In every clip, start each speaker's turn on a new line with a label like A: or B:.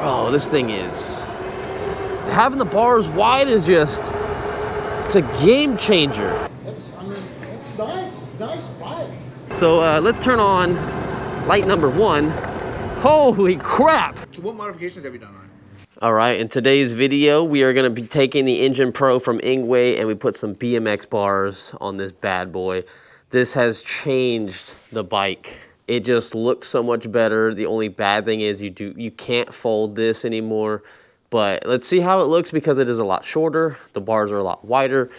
A: Bro, this thing is... Having the bars wide is just... It's a game changer.
B: It's nice. It's nice bike.
A: So let's turn on light number 1. Holy crap!
C: So what modifications have you done on it?
A: Alright, in today's video, we are going to be taking the Engine Pro from Engwe and we put some BMX bars on this bad boy. This has changed the bike. It just looks so much better. The only bad thing is you can't fold this anymore. But let's see how it looks because it is a lot shorter. The bars are a lot wider.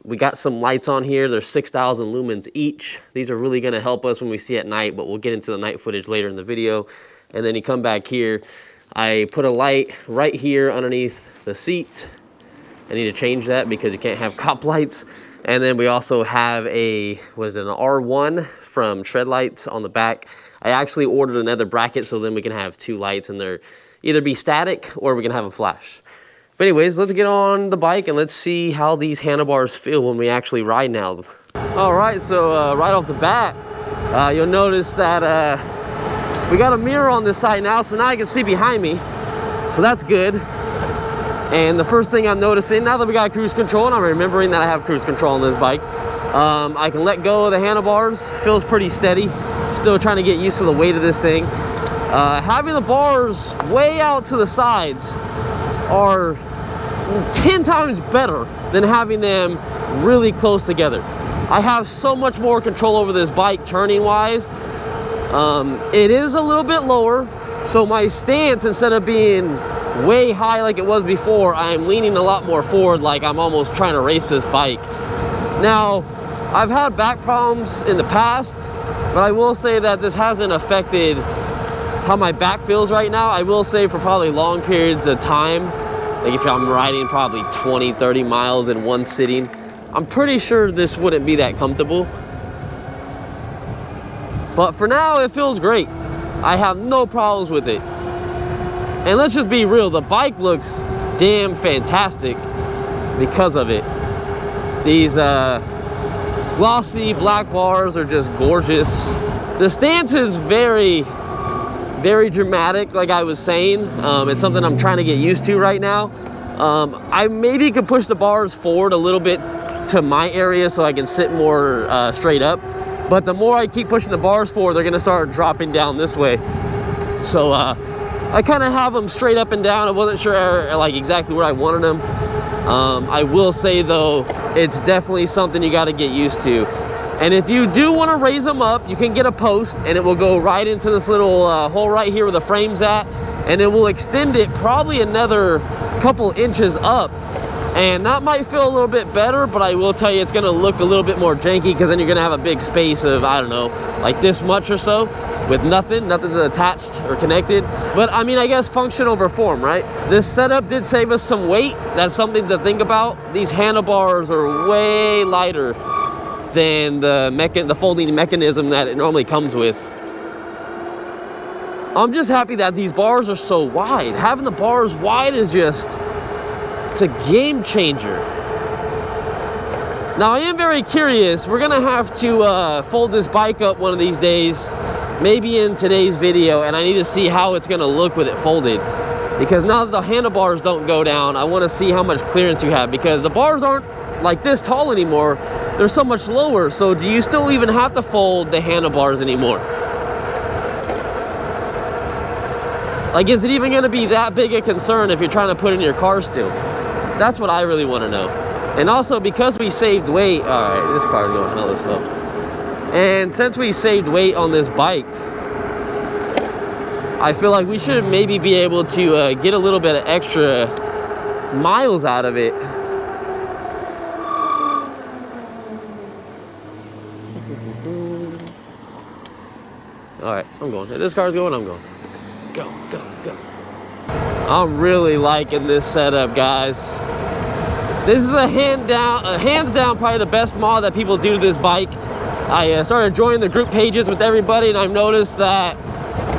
A: We got some lights on here. They're 6,000 lumens each. These are really going to help us when we see at night, but we'll get into the night footage later in the video. And then you come back here. I put a light right here underneath the seat. I need to change that because you can't have cop lights. And then we also have an R1 from Treadlights on the back. I actually ordered another bracket so then we can have 2 lights and they're either be static or we can have a flash. But anyways, let's get on the bike and let's see how these handlebars feel when we actually ride now. All right, so right off the bat, you'll notice that we got a mirror on this side now, so now I can see behind me. So that's good. And the first thing I'm noticing, now that we got cruise control, and I'm remembering that I have cruise control on this bike, I can let go of the handlebars. Feels pretty steady. Still trying to get used to the weight of this thing. Having the bars way out to the sides are 10 times better than having them really close together. I have so much more control over this bike turning wise. It is a little bit lower, so my stance, instead of being way high like it was before, I'm leaning a lot more forward, like I'm almost trying to race this bike. Now, I've had back problems in the past, but I will say that this hasn't affected how my back feels right now. I will say for probably long periods of time, like if I'm riding probably 20, 30 miles in one sitting, I'm pretty sure this wouldn't be that comfortable. But for now, it feels great. I have no problems with it. And let's just be real, the bike looks damn fantastic because of it. These glossy black bars are just gorgeous. The stance is very dramatic, like I was saying. It's something I'm trying to get used to right now. I maybe could push the bars forward a little bit to my area so I can sit more straight up. But the more I keep pushing the bars forward, they're gonna start dropping down this way. So I kind of have them straight up and down. I wasn't sure like exactly where I wanted them. I will say though, it's definitely something you gotta get used to. And if you do want to raise them up, you can get a post and it will go right into this little hole right here where the frame's at, and it will extend it probably another couple inches up. And that might feel a little bit better, but I will tell you it's going to look a little bit more janky because then you're going to have a big space of, I don't know, like this much or so with nothing's attached or connected. But I mean, I guess function over form, right? This setup did save us some weight. That's something to think about. These handlebars are way lighter than the folding mechanism that it normally comes with. I'm just happy that these bars are so wide. Having the bars wide is just, it's a game changer. Now I am very curious. We're gonna have to fold this bike up one of these days, maybe in today's video, and I need to see how it's gonna look with it folded. Because now that the handlebars don't go down, I wanna see how much clearance you have, because the bars aren't like this tall anymore. They're so much lower. So do you still even have to fold the handlebars anymore? Like, is it even gonna be that big a concern if you're trying to put in your car still? That's what I really wanna know. And also, because we saved weight, all right, this car's going hella slow. And since we saved weight on this bike, I feel like we should maybe be able to get a little bit of extra miles out of it. All right, I'm going. If this car's going, I'm going. Go, go, go. I'm really liking this setup, guys. This is a hands down probably the best mod that people do to this bike. I started joining the group pages with everybody, and I've noticed that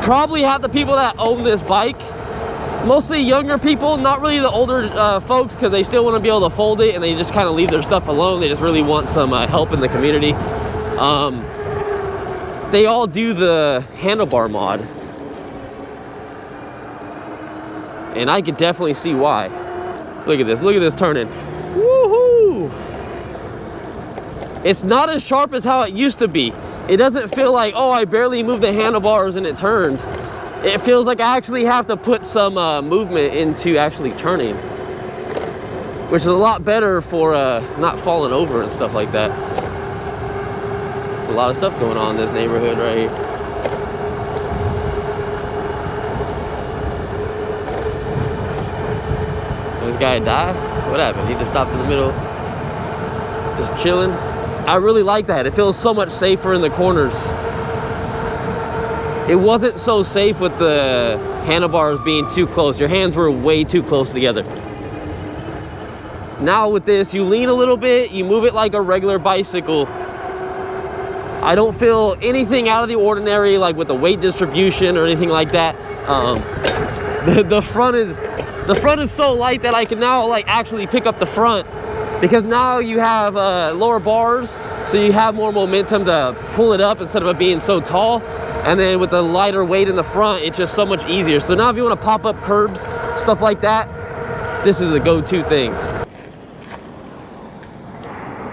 A: probably half the people that own this bike, mostly younger people, not really the older folks, because they still want to be able to fold it and they just kind of leave their stuff alone. They just really want some help in the community. They all do the handlebar mod. and I could definitely see why. Look at this turning. Woohoo! It's not as sharp as how it used to be. It doesn't feel like, oh, I barely moved the handlebars and it turned. It feels like I actually have to put some movement into actually turning, which is a lot better for not falling over and stuff like that. There's a lot of stuff going on in this neighborhood right here. This guy died? What happened? He just stopped in the middle, just chilling. I really like that. It feels so much safer in the corners. It wasn't so safe with the handlebars being too close. Your hands were way too close together. Now with this, you lean a little bit, you move it like a regular bicycle. I don't feel anything out of the ordinary, like with the weight distribution or anything like that. The front is so light that I can now like actually pick up the front, because now you have lower bars, so you have more momentum to pull it up instead of it being so tall. And then with the lighter weight in the front, it's just so much easier. So now if you want to pop up curbs, stuff like that, this is a go-to thing.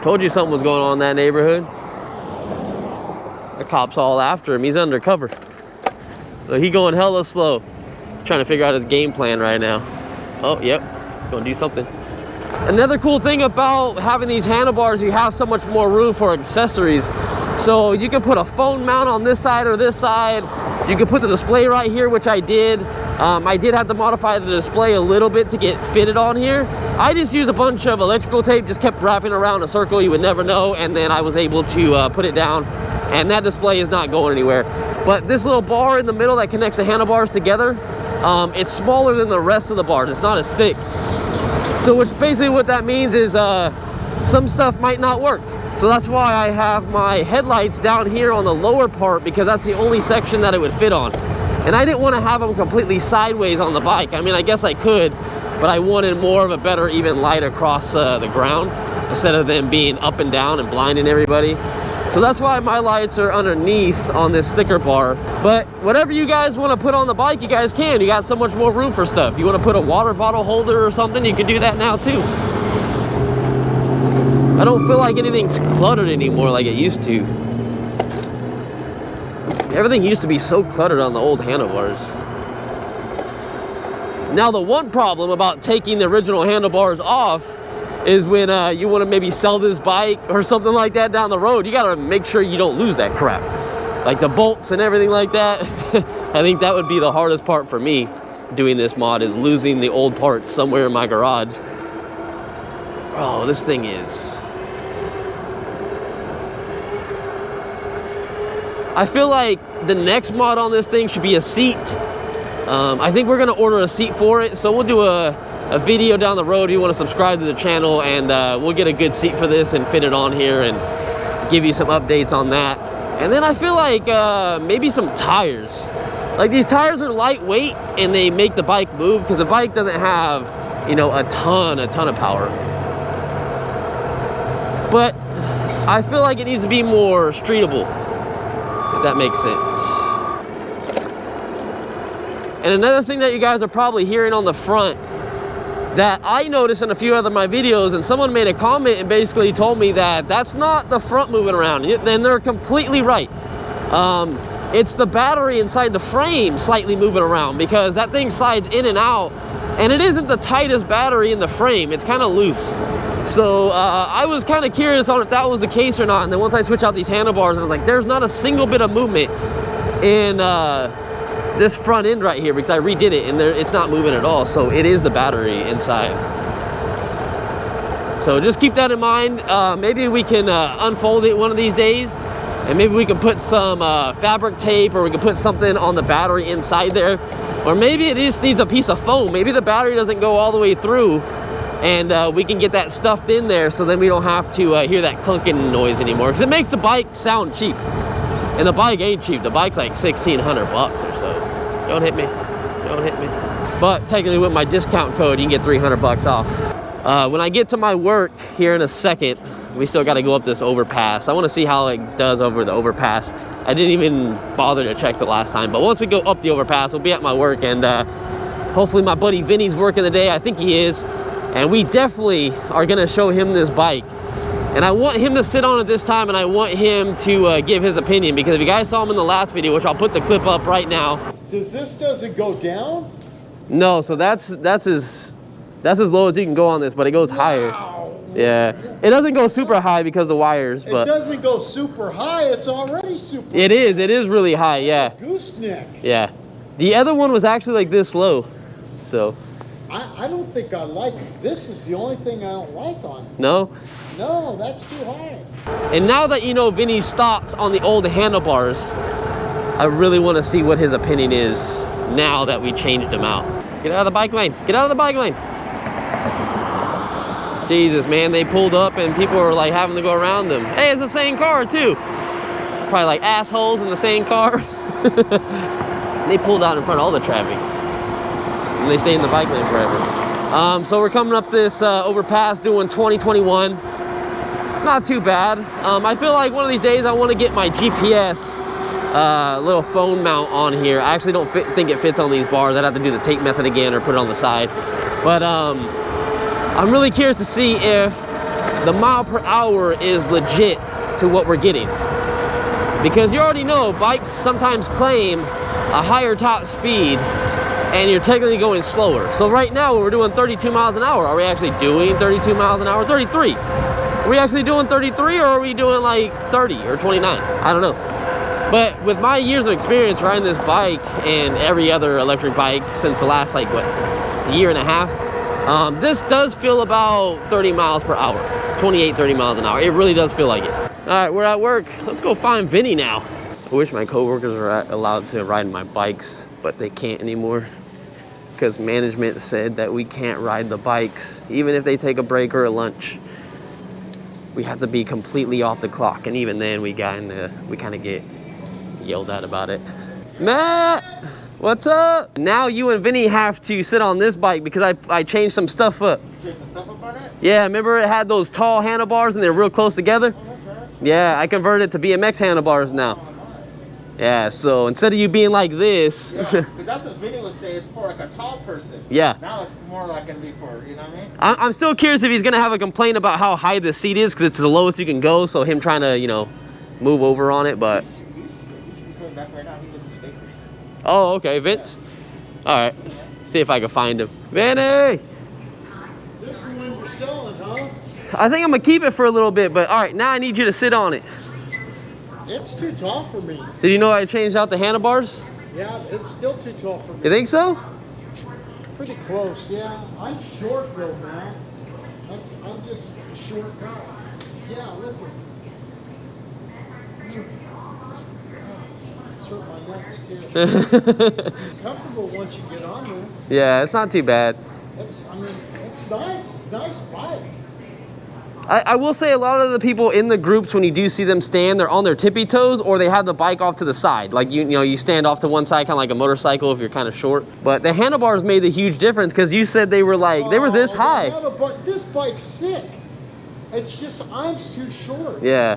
A: Told you something was going on in that neighborhood. The cop's all after him. He's undercover. So he going hella slow. Trying to figure out his game plan right now. Oh, yep. He's going to do something. Another cool thing about having these handlebars, you have so much more room for accessories. So you can put a phone mount on this side or this side. You can put the display right here, which I did. I did have to modify the display a little bit to get fitted on here. I just used a bunch of electrical tape, just kept wrapping around a circle, you would never know, and then I was able to put it down, and that display is not going anywhere. But this little bar in the middle that connects the handlebars together, it's smaller than the rest of the bars. It's not as thick. So which basically what that means is some stuff might not work. So that's why I have my headlights down here on the lower part, because that's the only section that it would fit on. And I didn't want to have them completely sideways on the bike. I mean, I guess I could, but I wanted more of a better even light across the ground instead of them being up and down and blinding everybody. So that's why my lights are underneath on this sticker bar. But whatever you guys want to put on the bike, you guys can. You got so much more room for stuff. You want to put a water bottle holder or something, you can do that now too. I don't feel like anything's cluttered anymore like it used to. Everything used to be so cluttered on the old handlebars. Now the one problem about taking the original handlebars off is when you want to maybe sell this bike or something like that down the road, you got to make sure you don't lose that crap. Like the bolts and everything like that. I think that would be the hardest part for me doing this mod, is losing the old parts somewhere in my garage. Bro, this thing is... I feel like the next mod on this thing should be a seat. I think we're gonna order a seat for it, so we'll do a video down the road if you want to subscribe to the channel, and we'll get a good seat for this and fit it on here and give you some updates on that. And then I feel like maybe some tires. Like these tires are lightweight and they make the bike move, because the bike doesn't have, you know, a ton of power. But I feel like it needs to be more streetable, if that makes sense. And another thing that you guys are probably hearing on the front that I noticed in a few other my videos, and someone made a comment and basically told me that that's not the front moving around. Then they're completely right. It's the battery inside the frame slightly moving around, because that thing slides in and out, and it isn't the tightest battery in the frame. It's kind of loose. So I was kind of curious on if that was the case or not. And then once I switched out these handlebars, I was like, there's not a single bit of movement in this front end right here, because I redid it and it's not moving at all. So it is the battery inside. So just keep that in mind. Maybe we can unfold it one of these days, and maybe we can put some fabric tape, or we can put something on the battery inside there. Or maybe it just needs a piece of foam. Maybe the battery doesn't go all the way through, and we can get that stuffed in there, so then we don't have to hear that clunking noise anymore, because it makes the bike sound cheap. And the bike ain't cheap. The bike's like $1,600 or so. Don't hit me. Don't hit me. But technically with my discount code, you can get $300 off. When I get to my work here in a second, we still got to go up this overpass. I want to see how it does over the overpass. I didn't even bother to check the last time. But once we go up the overpass, we'll be at my work, and Hopefully my buddy Vinny's working today. I think he is. And we definitely are gonna show him this bike. And I want him to sit on it this time, and I want him to give his opinion, because if you guys saw him in the last video, which I'll put the clip up right now.
B: Doesn't go down?
A: No, so that's as low as you can go on this, but it goes higher. Yeah, it doesn't go super high because of the wires, but
B: it doesn't go super high. It's already super.
A: It is really high. Yeah.
B: Gooseneck.
A: Yeah, the other one was actually like this low, so.
B: I don't think I like it. This is the only thing I don't like on it.
A: No.
B: No, that's too high.
A: And now that you know Vinny's thoughts on the old handlebars, I really want to see what his opinion is now that we changed them out. Get out of the bike lane. Get out of the bike lane. Jesus, man, they pulled up and people were like having to go around them. Hey, it's the same car too. Probably like assholes in the same car. They pulled out in front of all the traffic. And they stay in the bike lane forever. So we're coming up this overpass doing 2021. It's not too bad. I feel like one of these days I want to get my GPS little phone mount on here. I actually don't think it fits on these bars. I'd have to do the tape method again or put it on the side. But I'm really curious to see if the mile per hour is legit to what we're getting. Because you already know bikes sometimes claim a higher top speed, and you're technically going slower. So right now we're doing 32 miles an hour. Are we actually doing 32 miles an hour? 33. Are we actually doing 33, or are we doing like 30 or 29? I don't know. But with my years of experience riding this bike and every other electric bike since the last like what, a year and a half, this does feel about 30 miles per hour, 28, 30 miles an hour. It really does feel like it. All right, we're at work. Let's go find Vinny now. I wish my coworkers were allowed to ride my bikes, but they can't anymore, because management said that we can't ride the bikes even if they take a break or a lunch. We have to be completely off the clock, and even then we kind of get yelled at about it. Matt, what's up? Now you and Vinny have to sit on this bike because I changed some stuff up.
B: You changed some stuff up on it?
A: Yeah, remember it had those tall handlebars and they're real close together?
B: Oh, that's right.
A: Yeah, I converted it to BMX handlebars now. Yeah, so instead of you being like this.
C: Yeah, because that's what Vinny was saying, it's for like a tall person.
A: Yeah.
C: Now it's more like gonna be for, you know what I mean?
A: I'm still curious if he's gonna have a complaint about how high the seat is, because it's the lowest you can go, so him trying to, you know, move over on it, but.
C: He should be coming back right now. He was mistaken.
A: Oh, okay, Vince. All right, let's see if I can find him. Vinny!
B: This is when you're selling, huh?
A: I think I'm gonna keep it for a little bit, but all right, now I need you to sit on it.
B: It's too tall for me.
A: Did you know I changed out the handlebars?
B: Yeah, it's still too tall for me.
A: You think so?
B: Pretty close, yeah. I'm short though, man. I'm just a short guy. Yeah, look at me. It's hurt my nuts too. Comfortable once you get on there.
A: Yeah, it's not too bad.
B: It's nice. It's nice bike.
A: I will say a lot of the people in the groups, when you do see them stand, they're on their tippy toes, or they have the bike off to the side. Like, you know, you stand off to one side, kind of like a motorcycle if you're kind of short. But the handlebars made a huge difference, because you said they were like, they were this high.
B: This bike's sick. It's just, I'm too short.
A: Yeah.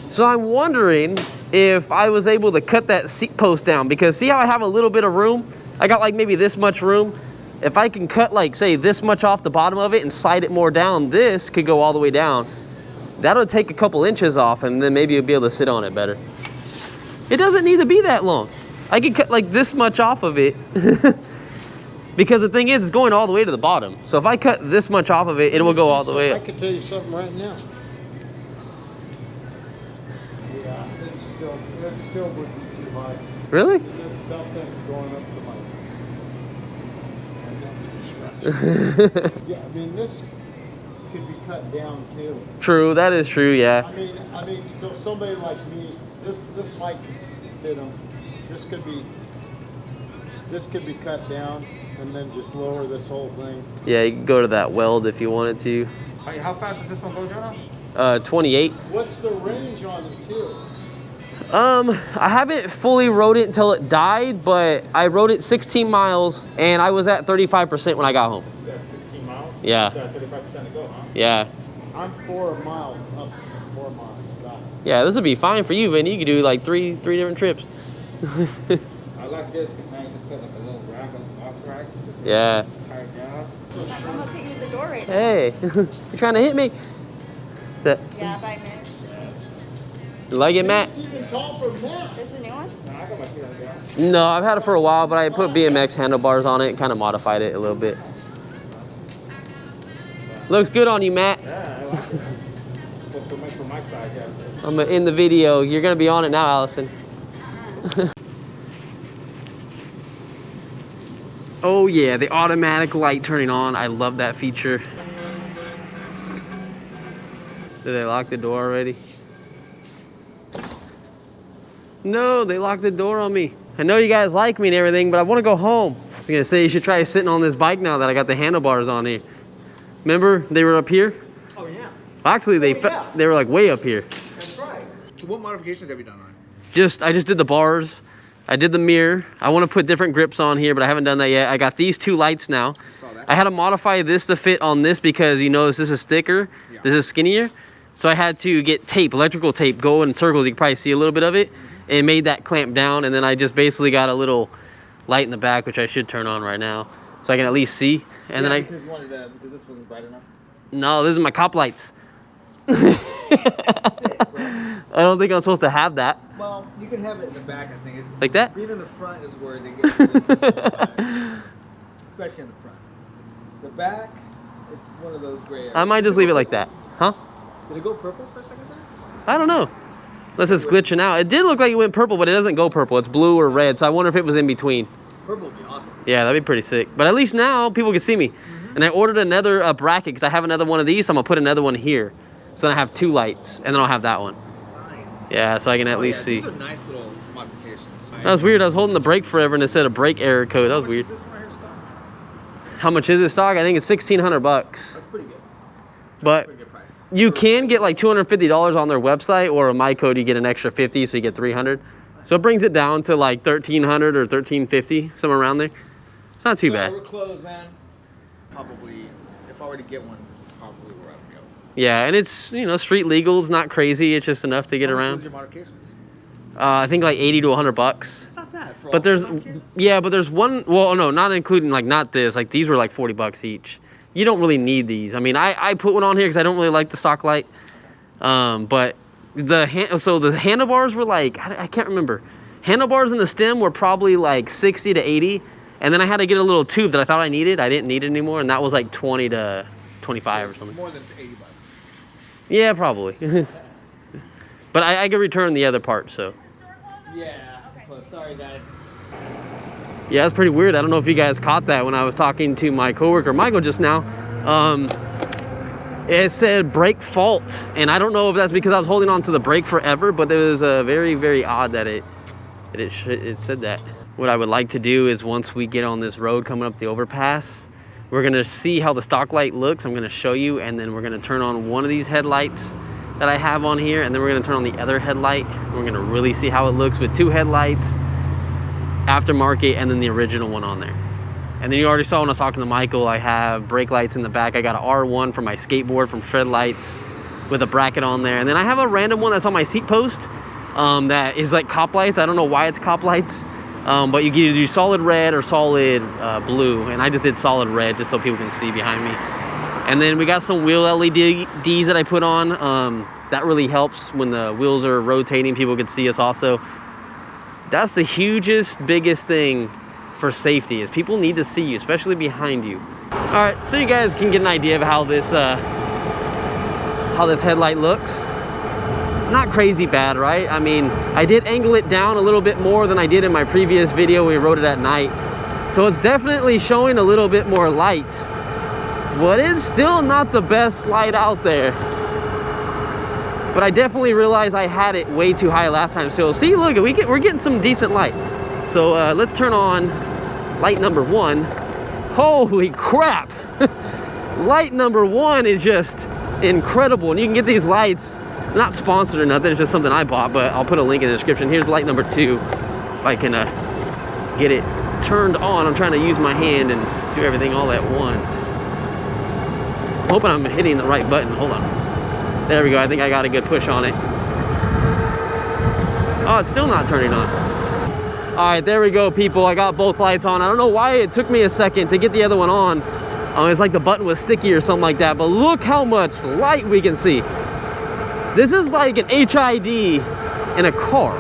A: So I'm wondering if I was able to cut that seat post down, because see how I have a little bit of room? I got like maybe this much room. If I can cut like, say, this much off the bottom of it and slide it more down, this could go all the way down. That'll take a couple inches off, and then maybe you'll be able to sit on it better. It doesn't need to be that long. I can cut like this much off of it. Because the thing is, it's going all the way to the bottom. So if I cut this much off of it, it will go all the way
B: I
A: up.
B: can tell you something right now. Yeah, it still would be too high.
A: Really?
B: This stuff thing's going up to my yeah, I mean, this could be cut down too.
A: True, that is true, yeah.
B: I mean, so somebody like me, this might fit them. This could be cut down and then just lower this whole thing.
A: Yeah, you can go to that weld if you wanted to.
C: Hey, how fast does this one go, Jonah?
A: 28.
B: What's the range on it too?
A: I haven't fully rode it until it died, but I rode it 16 miles and I was at 35% when I got home.
C: Is that 16 miles?
A: Yeah.
C: Is that 35% to go, huh?
A: Yeah.
B: I'm 4 miles up. 4 miles. Got it.
A: Yeah, this would be fine for you, Vinny. You could do like three different trips.
C: I like this because now you can put like a little rack off the ride. back.
A: Yeah.
C: Tied down.
D: I'm almost hitting the door right now.
A: Hey, you trying to hit me? What's that?
D: Yeah, 5 minutes.
A: You like it, Matt?
B: It's even tall for Matt.
D: This is a new one?
C: No, I got my feet on the ground.
A: No, I've had it for a while, but I put BMX handlebars on it, kind of modified it a little bit. Looks good on you, Matt.
C: Yeah, I like it. Well, for my size, yeah.
A: I'm in the video. You're gonna be on it now, Allison. Oh yeah, the automatic light turning on. I love that feature. Did they lock the door already? No, they locked the door on me. I know you guys like me and everything, but I want to go home. I'm gonna say you should try sitting on this bike now that I got the handlebars on here. Remember they were up here?
C: Oh, yeah.
A: Actually, they were like way up here.
C: That's right. So what modifications have you done on it?
A: I just did the bars. I did the mirror. I want to put different grips on here, but I haven't done that yet. I got these 2 lights now.
C: Saw that.
A: I had to modify this to fit on this because you notice this is thicker.
C: Yeah.
A: This is skinnier. So I had to get tape, electrical tape, go in circles. You can probably see a little bit of it. It made that clamp down, and then I just basically got a little light in the back, which I should turn on right now, so I can at least see. And then
C: because because this wasn't bright enough.
A: No, this is my cop lights.
C: Sick, bro.
A: I don't think I'm supposed to have that.
C: Well, you can have it in the back, I think. It's just,
A: Like that?
C: Being in the front is where they get really especially in the front. The back, it's one of those gray areas.
A: I might just leave it like that. Huh?
C: Did it go purple for a second there?
A: I don't know. Unless it's glitching out. It did look like it went purple, but it doesn't go purple. It's blue or red, so I wonder if it was in between.
C: Purple would be awesome.
A: Yeah, that'd be pretty sick. But at least now people can see me. And I ordered another bracket because I have another one of these, so I'm going to put another one here. So then I have 2 lights, and then I'll have that one.
C: Nice.
A: Yeah, so I can at least see.
C: These are nice little modifications.
A: That was weird. I was holding the brake forever, and it said a brake error code. That was weird.
C: Is this one right here stock?
A: How much is it stock? I think it's $1,600.
C: That's pretty good.
A: But
C: Pretty good price.
A: you can get like $250 on their website, or in my code you get an extra 50, so you get 300. So it brings it down to like 1,300 or 1,350, somewhere around there. It's not too bad.
C: We're closed, man. Probably, if I were to get one, this is probably where I would go.
A: Yeah, and it's, you know, street legal. It's not crazy. It's just enough to get
C: How much was
A: around.
C: your modifications?
A: I think like 80 to 100 bucks.
C: It's not bad. For
A: But
C: all
A: there's,
C: modifications.
A: yeah, but there's one, well, no, not including, like, not this. Like, these were like 40 bucks each. You don't really need these. I mean, I put one on here because I don't really like the stock light. But the handlebars were like, I can't remember. Handlebars and the stem were probably like 60 to 80. And then I had to get a little tube that I thought I needed. I didn't need it anymore. And that was like 20 to 25 or something.
C: More than 80 bucks.
A: Yeah, probably. But I could return the other part, so.
C: Yeah. Well, sorry, guys.
A: Yeah, it's pretty weird. I don't know if you guys caught that when I was talking to my coworker Michael just now. It said brake fault, and I don't know if that's because I was holding on to the brake forever, but it was very, very odd that it said that. What I would like to do is once we get on this road coming up the overpass, we're gonna see how the stock light looks. I'm gonna show you, and then we're gonna turn on one of these headlights that I have on here, and then we're gonna turn on the other headlight. We're gonna really see how it looks with 2 headlights, aftermarket, and then the original one on there. And then you already saw when I was talking to Michael, I have brake lights in the back. I got an R1 for my skateboard from Shred Lights with a bracket on there. And then I have a random one that's on my seat post that is like cop lights. I don't know why it's cop lights, but you can either do solid red or solid blue. And I just did solid red just so people can see behind me. And then we got some wheel LEDs that I put on. That really helps when the wheels are rotating. People can see us also. That's the biggest thing for safety is people need to see you, especially behind you. All right, so you guys can get an idea of how this headlight looks. Not crazy bad, right? I mean, I did angle it down a little bit more than I did in my previous video. We rode it at night. So it's definitely showing a little bit more light, but it's still not the best light out there. But I definitely realized I had it way too high last time. So see, look, we're getting some decent light. So let's turn on light number 1. Holy crap! Light number 1 is just incredible. And you can get these lights, not sponsored or nothing, it's just something I bought, but I'll put a link in the description. Here's light number 2. If I can get it turned on. I'm trying to use my hand and do everything all at once. I'm hoping I'm hitting the right button. Hold on. There we go. I think I got a good push on it. Oh, it's still not turning on. All right, there we go, people. I got both lights on. I don't know why it took me a second to get the other one on. It's like the button was sticky or something like that, but look how much light we can see. This is like an HID in a car.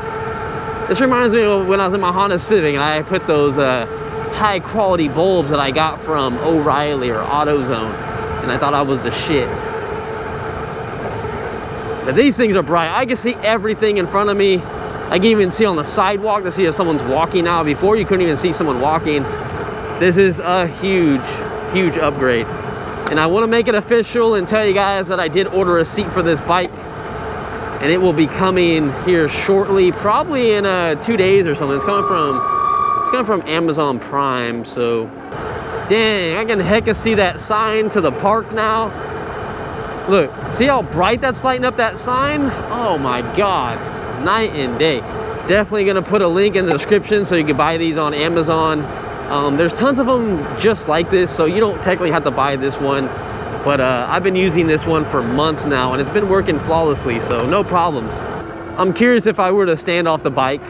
A: This reminds me of when I was in my Honda Civic and I put those high quality bulbs that I got from O'Reilly or AutoZone, and I thought I was the shit. But these things are bright. I can see everything in front of me. I can even see on the sidewalk to see if someone's walking now. Before you couldn't even see someone walking. This is a huge upgrade. And I want to make it official and tell you guys that I did order a seat for this bike. And it will be coming here shortly, probably in 2 days or something. It's coming from Amazon Prime, so dang, I can hecka see that sign to the park now. Look, see how bright that's lighting up that sign? Oh my God, night and day. Definitely gonna put a link in the description so you can buy these on Amazon. There's tons of them just like this, so you don't technically have to buy this one. But I've been using this one for months now and it's been working flawlessly, so no problems. I'm curious if I were to stand off the bike,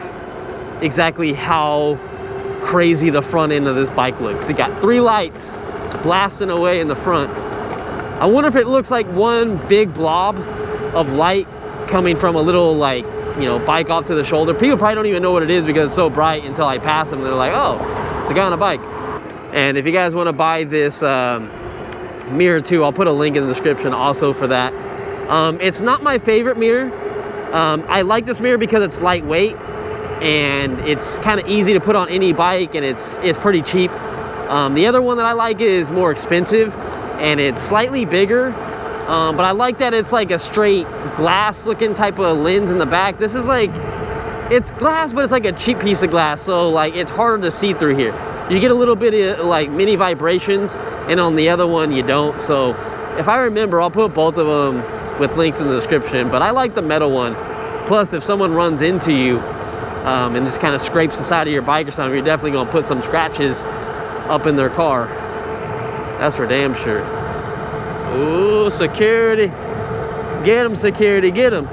A: exactly how crazy the front end of this bike looks. It got 3 lights blasting away in the front. I wonder if it looks like one big blob of light coming from a little, like, you know, bike off to the shoulder. People probably don't even know what it is because it's so bright until I pass them. They're like, oh, it's a guy on a bike. And if you guys want to buy this mirror too, I'll put a link in the description also for that. It's not my favorite mirror. I like this mirror because it's lightweight and it's kind of easy to put on any bike, and it's pretty cheap. The other one that I like is more expensive and it's slightly bigger, but I like that it's like a straight glass looking type of lens in the back. This is like, it's glass, but it's like a cheap piece of glass, so like it's harder to see through here. You get a little bit of like mini vibrations, and on the other one you don't. So if I remember, I'll put both of them with links in the description, but I like the metal one. Plus, if someone runs into you and just kind of scrapes the side of your bike or something, you're definitely gonna put some scratches up in their car. That's for damn sure. Ooh, security. Get them, security, get them.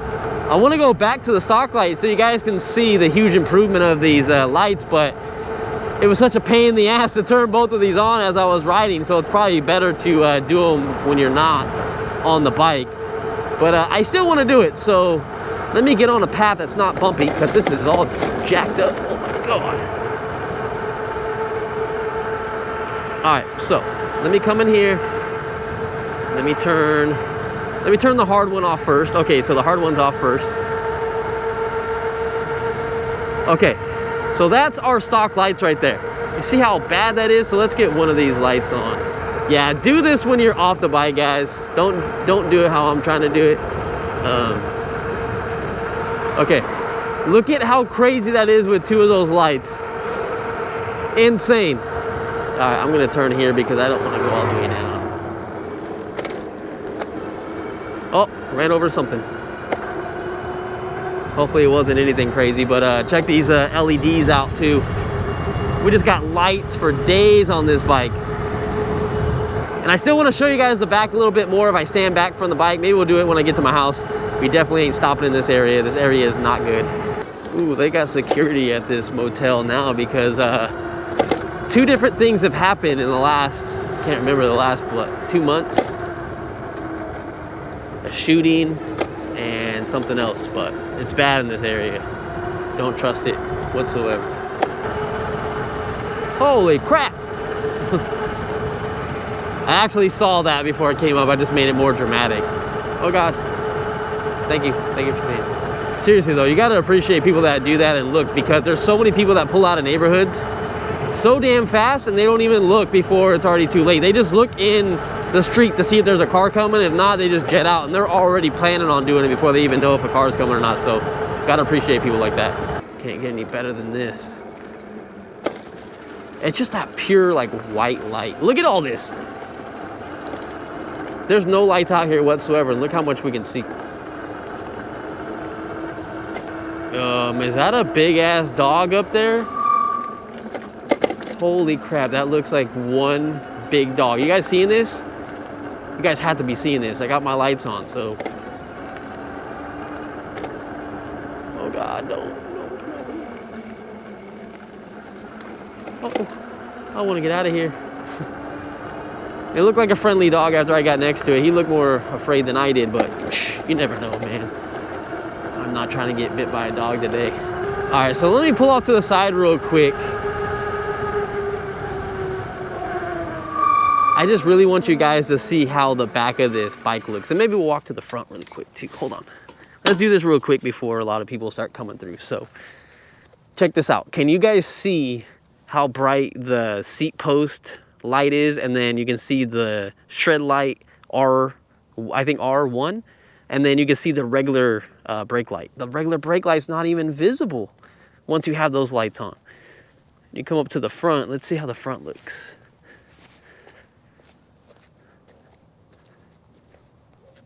A: I wanna go back to the stock lights so you guys can see the huge improvement of these lights, but it was such a pain in the ass to turn both of these on as I was riding, so it's probably better to do them when you're not on the bike. But I still want to do it, so let me get on a path that's not bumpy, because this is all jacked up. Oh my God. All right, so let me come in here. Let me turn the hard one off first. Okay, so the hard one's off first. Okay. So that's our stock lights right there. You see how bad that is? So let's get one of these lights on. Yeah, do this when you're off the bike, guys. Don't do it how I'm trying to do it. Okay, look at how crazy that is with 2 of those lights. Insane. All right, I'm gonna turn here because I don't want to go all the way down. Oh, ran over something. Hopefully it wasn't anything crazy, but check these LEDs out too. We just got lights for days on this bike. And I still want to show you guys the back a little bit more if I stand back from the bike. Maybe we'll do it when I get to my house. We definitely ain't stopping in this area. This area is not good. Ooh, they got security at this motel now because 2 different things have happened in the last, I can't remember, the last, what, 2 months? A shooting and something else, but it's bad in this area. Don't trust it whatsoever. Holy crap! I actually saw that before it came up. I just made it more dramatic. Oh God. Thank you for seeing it. Seriously though, you gotta appreciate people that do that and look, because there's so many people that pull out of neighborhoods so damn fast and they don't even look before it's already too late. They just look in the street to see if there's a car coming. If not, they just jet out, and they're already planning on doing it before they even know if a car is coming or not. So gotta appreciate people like that. Can't get any better than this. It's just that pure like white light. Look at all this. There's no lights out here whatsoever, and look how much we can see. Is that a big ass dog up there? Holy crap, that looks like one big dog. You guys seeing this? You guys have to be seeing this. I got my lights on, so. Oh God, don't. Oh, I want to get out of here. It looked like a friendly dog after I got next to it. He looked more afraid than I did, but you never know, man. I'm not trying to get bit by a dog today. All right, so let me pull off to the side real quick. I just really want you guys to see how the back of this bike looks. And maybe we'll walk to the front really quick too. Hold on. Let's do this real quick before a lot of people start coming through. So check this out. Can you guys see how bright the seat post light is? And then you can see the shred light I think R1. And then you can see the regular brake light. The regular brake light's not even visible once you have those lights on. You come up to the front. Let's see how the front looks.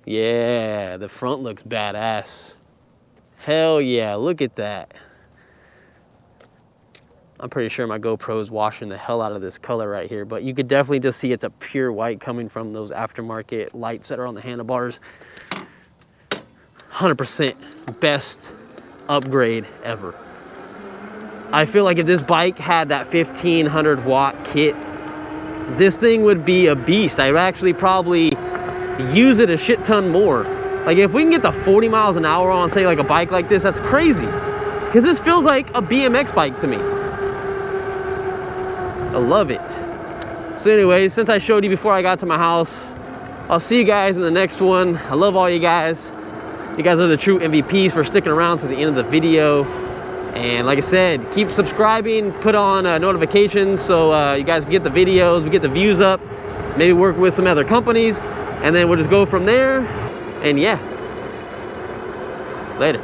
A: Yeah, the front looks badass. Hell yeah, look at that. I'm pretty sure my GoPro's washing the hell out of this color right here, but you could definitely just see it's a pure white coming from those aftermarket lights that are on the handlebars. 100% best upgrade ever. I feel like if this bike had that 1500 watt kit, this thing would be a beast. I'd actually probably use it a shit ton more. Like if we can get to 40 miles an hour on, say, like a bike like this, that's crazy. Because this feels like a BMX bike to me. I love it. So anyway, since I showed you before I got to my house, I'll see you guys in the next one. I love all you guys. You guys are the true MVPs for sticking around to the end of the video. And like I said, keep subscribing, put on notifications so you guys can get the videos, we get the views up, maybe work with some other companies. And then we'll just go from there. And yeah, later.